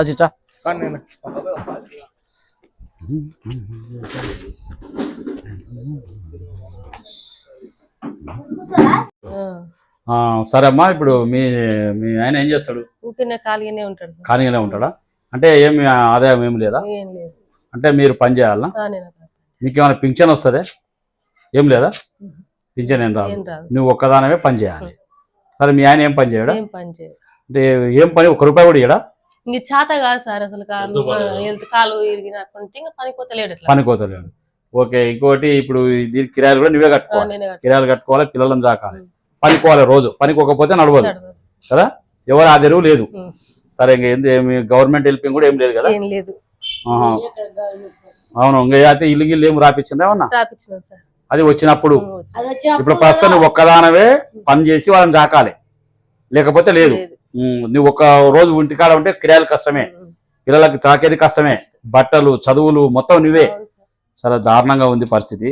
చిచ్చా సరే అమ్మా. ఇప్పుడు మీ మీ ఆయన ఏం చేస్తాడు? ఖాళీగానే ఉంటాడా? అంటే ఏమి ఆదాయం ఏమి లేదా? అంటే మీరు పని చేయాలా? నీకేమైనా పింఛన్ వస్తుంది? ఏం లేదా? పింఛన్ ఏం రాదు, నువ్వు ఒక్కదానమే పని చేయాలి. సరే మీ ఆయన ఏం పని చేయడా? అంటే ఏం పని? ఒక్క రూపాయి కూడా ఇయ్యడా? చేత కాదు సార్, అసలు కాలు పనికోతలేడు. ఓకే. ఇంకోటి ఇప్పుడు దీని కిరాయిలు కూడా నువ్వే కట్టుకోవాలి. కిరాయిలు కట్టుకోవాలి, పిల్లలను చాకాలి, పనికోవాలి. రోజు పనికోకపోతే నడవదు కదా, ఎవరు ఆదరువు లేదు. సరే ఇంకా ఏమి గవర్నమెంట్ హెల్పింగ్ కూడా ఏం లేదు కదా? అవును. ఇంకా అయితే ఇల్లు గిల్లు ఏమి రాపించిందా ఏమన్నా? అది వచ్చినప్పుడు. ఇప్పుడు ప్రస్తుతం నువ్వు ఒక్కదానవే పని చేసి వాళ్ళని చాకాలి, లేకపోతే లేదు. నువ్వు ఒక రోజు ఇంటికాడ ఉంటే కిరాయిలు కష్టమే, పిల్లలకి చాకేది కష్టమే, బట్టలు చదువులు మొత్తం నువ్వే. చాలా దారుణంగా ఉంది పరిస్థితి,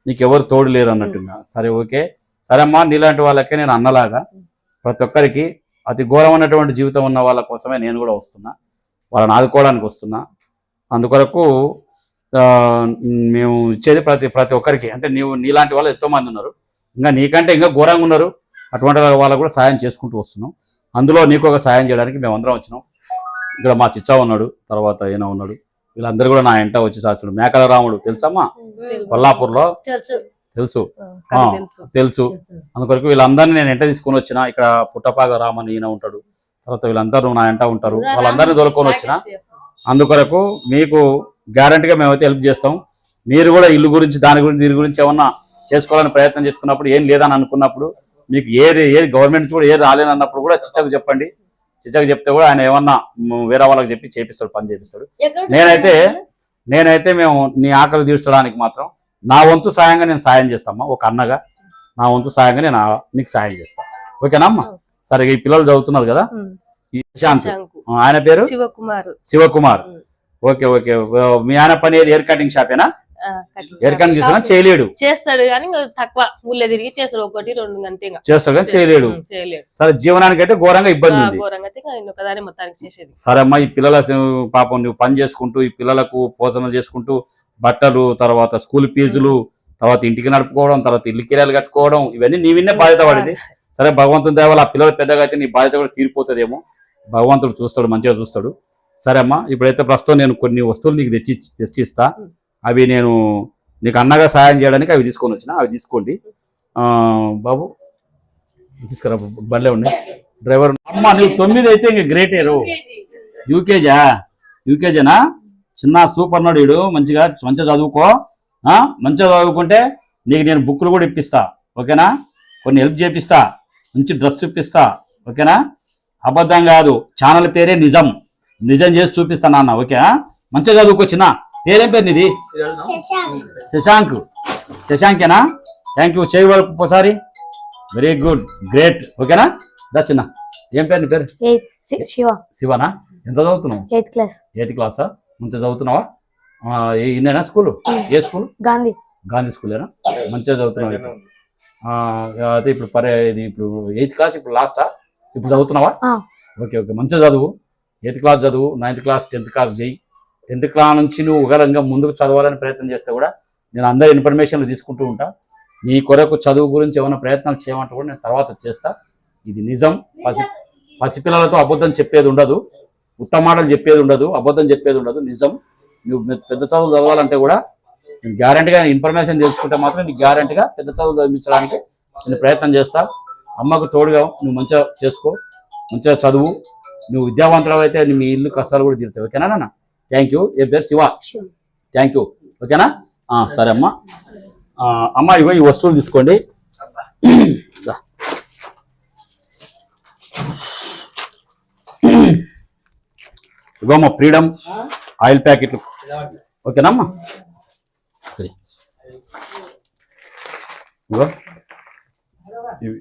నీకు ఎవరు తోడు లేరు అన్నట్టుగా. సరే ఓకే. సరే అమ్మా, నీలాంటి వాళ్ళకే నేను అన్నలాగా ప్రతి ఒక్కరికి అతి ఘోరమైనటువంటి జీవితం ఉన్న వాళ్ళ కోసమే నేను కూడా వస్తున్నా, వాళ్ళని ఆదుకోవడానికి వస్తున్నా. అందుకొరకు మేము ఇచ్చేది ప్రతి ఒక్కరికి. అంటే నీలాంటి వాళ్ళు ఎంతో మంది ఉన్నారు, ఇంకా నీకంటే ఇంకా ఘోరంగా ఉన్నారు. అటువంటి వాళ్ళకు కూడా సాయం చేసుకుంటూ వస్తున్నాం. అందులో నీకు ఒక సాయం చేయడానికి మేము అందరం వచ్చినాం. ఇక్కడ మా చిచ్చా ఉన్నాడు, తర్వాత ఈయన ఉన్నాడు, వీళ్ళందరూ కూడా నా ఎంట వచ్చి సాక్షుడు. మేకల రాముడు తెలుసమ్మా? కొల్లాపూర్లో తెలుసు. అందుకొరకు వీళ్ళందరినీ నేను ఎంట తీసుకొని వచ్చిన. ఇక్కడ పుట్టపాగ రామని ఈయన ఉంటాడు, తర్వాత వీళ్ళందరూ నా ఎంట ఉంటారు. వాళ్ళందరినీ దొరుకుని వచ్చిన. అందుకొరకు మీకు గ్యారంటీగా మేమైతే హెల్ప్ చేస్తాం. మీరు కూడా ఇల్లు గురించి దీని గురించి ఏమన్నా చేసుకోవాలని ప్రయత్నం చేసుకున్నప్పుడు, ఏం లేదని అనుకున్నప్పుడు, మీకు ఏది గవర్నమెంట్ కూడా ఏది రాలేనన్నప్పుడు కూడా చిచ్చకు చెప్పండి. చిచ్చకు చెప్తే కూడా ఆయన ఏమన్నా వేరే వాళ్ళకి చెప్పి చేపిస్తాడు, పని చేపిస్తాడు. నేనైతే మేము నీ ఆకలి తీర్చడానికి మాత్రం నా వంతు సాయంగా నేను సాయం చేస్తామా. ఒక అన్నగా నా వంతు సాయంగా నేను నీకు సాయం చేస్తాను. ఓకేనా అమ్మా? సరే, ఈ పిల్లలు చదువుతున్నారు కదా, ఈ ప్రశాంత్, ఆయన పేరు శివకుమార్. Okay okay. మీ ఆయన పని ఏది? హెయిర్ కటింగ్ షాపేనా? హెయిర్ కటింగ్ చేసినా చేయలేడు, చేస్తాడు కానీ తక్కువ, ఊళ్ళో తిరిగి చేస్తాడు, 1-2 అంతే చేస్తాడు కానీ చేయలేడు. సరే, జీవనానికి అయితే ఘోరంగా ఇబ్బంది ఉంది. సరే అమ్మా, ఈ పిల్లల పాపం నువ్వు పని చేసుకుంటూ ఈ పిల్లలకు పోషణ చేసుకుంటూ బట్టలు, తర్వాత స్కూల్ ఫీజులు, తర్వాత ఇంటికి నడుపుకోవడం, తర్వాత ఇల్లు కిరాయిలు కట్టుకోవడం, ఇవన్నీ నీ విన్నే బాధ్యత పడింది. సరే, భగవంతుని దయ వల్ల ఆ పిల్లలు పెద్దగా అయితే నీ బాధ్యత కూడా తీరిపోతుందేమో, భగవంతుడు చూస్తాడు, మంచిగా చూస్తాడు. సరే అమ్మా, ఇప్పుడైతే ప్రస్తుతం నేను కొన్ని వస్తువులు నీకు తెచ్చిస్తా. అవి నేను నీకు అన్నగా సాయం చేయడానికి అవి తీసుకొని వచ్చిన. అవి తీసుకోండి బాబు, తీసుకురా. బండ్లే ఉండి డ్రైవర్. అమ్మ, నువ్వు 9 అయితే ఇంక గ్రేటేరు. యూకేజీనా? చిన్న సూపర్ నోడు. మంచిగా చదువుకో. మంచిగా చదువుకుంటే నీకు నేను బుక్కులు కూడా ఇప్పిస్తా. ఓకేనా? కొన్ని హెల్ప్ చేపిస్తా, మంచి డ్రెస్ ఇప్పిస్తా. ఓకేనా? అబద్ధం కాదు, ఛానల్ పేరే నిజం చేసి చూపిస్తా నాన్న. ఓకే? మంచిగా చదువుకో. చిన్న పేరేం పేరు నీది? శశాంకేనా? Thank you. చేయవరకు ఒకసారి. Very good, great. ఓకేనా? దా చిన్న, ఏం పేరు నీ పేరు? శివనా? ఎంత చదువుతున్నావు? 8th క్లాసా? మంచిగా చదువుతున్నావా? ఇన్నేనా స్కూల్? ఏ స్కూల్? గాంధీ స్కూలేనా? మంచిగా చదువుతున్నావు అయితే. ఇప్పుడు ఇప్పుడు 8th క్లాస్, ఇప్పుడు లాస్టా? ఇప్పుడు చదువుతున్నావా? ఓకే ఓకే, మంచిగా చదువు. 8th క్లాస్ చదువు, 9th క్లాస్, 10th క్లాస్ చేయి. 10th క్లాస్ నుంచి నువ్వు ఉగరంగా ముందుకు చదవాలని ప్రయత్నం చేస్తే కూడా నేను అందరి ఇన్ఫర్మేషన్లు తీసుకుంటూ ఉంటా. నీ కొరకు చదువు గురించి ఏమైనా ప్రయత్నాలు చేయమంటే కూడా నేను తర్వాత చేస్తా. ఇది నిజం. పసిపిల్లలతో అబద్ధం చెప్పేది ఉండదు, ఉత్తమ మాటలు చెప్పేది ఉండదు, అబద్ధం చెప్పేది ఉండదు. నిజం. నువ్వు పెద్ద చదువు చదవాలంటే కూడా నేను గ్యారంటీగా ఇన్ఫర్మేషన్ తెలుసుకుంటే మాత్రం నీకు గ్యారంటీగా పెద్ద చదువు చదివించడానికి నేను ప్రయత్నం చేస్తా. అమ్మకు తోడుగా నువ్వు మంచిగా చేసుకో, మంచిగా చదువు. నువ్వు విద్యావంతులు అయితే మీ ఇల్లు కష్టాలు కూడా తీరుతాయి. ఓకేనా నాన్న? Thank you. ఏ పేరు? శివ. Thank you. ఓకేనా? సరే అమ్మా. అమ్మ, ఇగో ఈ వస్తువులు తీసుకోండి. ఇగో మా ఫ్రీడమ్ ఆయిల్ ప్యాకెట్లు. ఓకేనా అమ్మా? ఇగో ఇవి.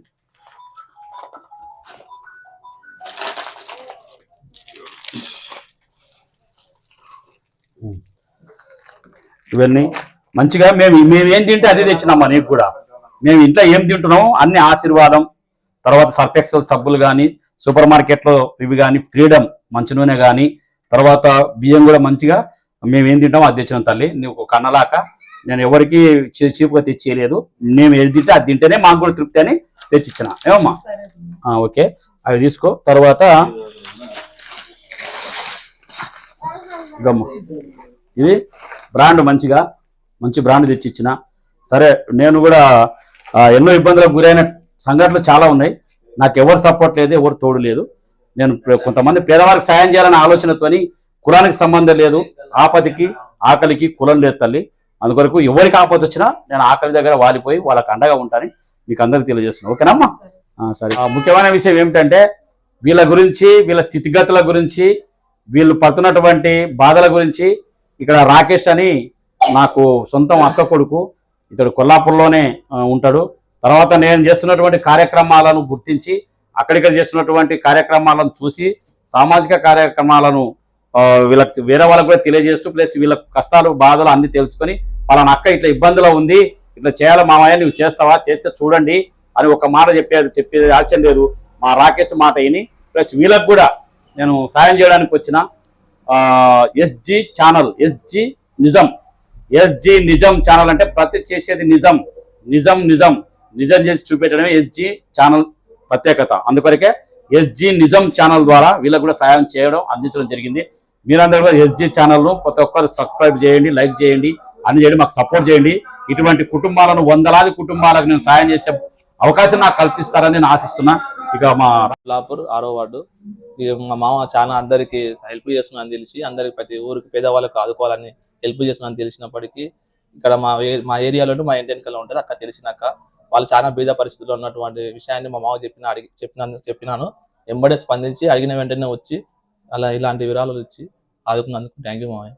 ఇవన్నీ మంచిగా మేము ఏం తింటే అదే తెచ్చినామా నీకు కూడా. మేము ఇంట్లో ఏం తింటున్నాం అన్ని ఆశీర్వాదం, తర్వాత సర్ఫెక్సల్ సబ్బులు కానీ, సూపర్ మార్కెట్లో ఇవి కానీ, ఫ్రీడమ్ మంచి నూనె కానీ, తర్వాత బియ్యం కూడా మంచిగా మేము ఏం తింటామో అది తెచ్చిన తల్లి. నువ్వు ఒక అన్నలాక నేను ఎవరికి చీపుగా తెచ్చేయలేదు. మేము ఏది తింటే అది తింటేనే మాకు కూడా తృప్తి అని తెచ్చిచ్చిన. ఏమమ్మా? ఓకే, అవి తీసుకో. తర్వాత గమ్ము ఇది బ్రాండ్ మంచి బ్రాండ్ తెచ్చిచ్చిన. సరే, నేను కూడా ఎన్నో ఇబ్బందులకు గురైన సంఘటనలు చాలా ఉన్నాయి. నాకు ఎవరు సపోర్ట్ లేదు, ఎవరు తోడు లేదు. నేను కొంతమంది పేదవారికి సాయం చేయాలనే ఆలోచనతోని కులానికి సంబంధం లేదు, ఆపదికి ఆకలికి కులం లేదు తల్లి. అందుకొరకు ఎవరికి ఆపద వచ్చినా నేను ఆకలి దగ్గర వాలిపోయి వాళ్ళకి అండగా ఉంటానని మీకు అందరికీ తెలియజేస్తున్నాను. ఓకేనమ్మా? సరే. ముఖ్యమైన విషయం ఏమిటంటే వీళ్ళ గురించి, వీళ్ళ స్థితిగతుల గురించి, వీళ్ళు పడుతున్నటువంటి బాధల గురించి ఇక్కడ రాకేష్ అని నాకు సొంతం అక్క కొడుకు, ఇతడు కొల్లాపూర్లోనే ఉంటాడు. తర్వాత నేను చేస్తున్నటువంటి కార్యక్రమాలను గుర్తించి అక్కడిక్కడ చేస్తున్నటువంటి కార్యక్రమాలను చూసి సామాజిక కార్యక్రమాలను వీళ్ళకి వేరే వాళ్ళకు కూడా తెలియజేస్తూ ప్లస్ వీళ్ళ కష్టాలు బాధలు అన్ని తెలుసుకొని వాళ్ళ అక్క ఇట్లా ఇబ్బందిలో ఉంది, ఇట్లా చేయాలి మామయ్య, నువ్వు చేస్తావా, చేస్తే చూడండి అని ఒక మాట చెప్పేది ఆశ్చర్యం లేదు. మా రాకేష్ మాట విని ప్లస్ వీళ్ళకు కూడా నేను సాయం చేయడానికి వచ్చిన ఎస్జీ ఛానల్, ఎస్జీ నిజం ఛానల్ అంటే ప్రతి చేసేది నిజం చేసి చూపెట్టడమే ఎస్జీ ఛానల్ ప్రత్యేకత. అందుకొరకే ఎస్జీ నిజం ఛానల్ ద్వారా వీళ్ళకు కూడా సాయం చేయడం అందించడం జరిగింది. మీరందరూ కూడా ఎస్జీ ఛానల్ను ప్రతి ఒక్కరు సబ్స్క్రైబ్ చేయండి, లైక్ చేయండి, అన్ని చేయండి, మాకు సపోర్ట్ చేయండి. ఇటువంటి కుటుంబాలను వందలాది కుటుంబాలకు నేను సాయం చేసే అవకాశం నాకు కల్పిస్తారని నేను ఆశిస్తున్నా. ఇక మా కొల్లాపూర్ 6వ వార్డు మా మామ చాలా అందరికి హెల్ప్ చేస్తున్నాను తెలిసి, అందరికి ప్రతి ఊరికి పేదవాళ్ళకు ఆదుకోవాలని హెల్ప్ చేస్తున్నాను తెలిసినప్పటికీ ఇక్కడ మా ఏరియాలో మా ఇంటి వెనకాల ఉంటుంది అక్క. తెలిసినాక వాళ్ళు చాలా బీద పరిస్థితుల్లో ఉన్నటువంటి విషయాన్ని మా మామ చెప్పినాను. వెంబడే స్పందించి అడిగిన వెంటనే వచ్చి ఇలాంటి వివరాలు ఇచ్చి ఆదుకున్నందుకు థ్యాంక్ యూ మామయ్య.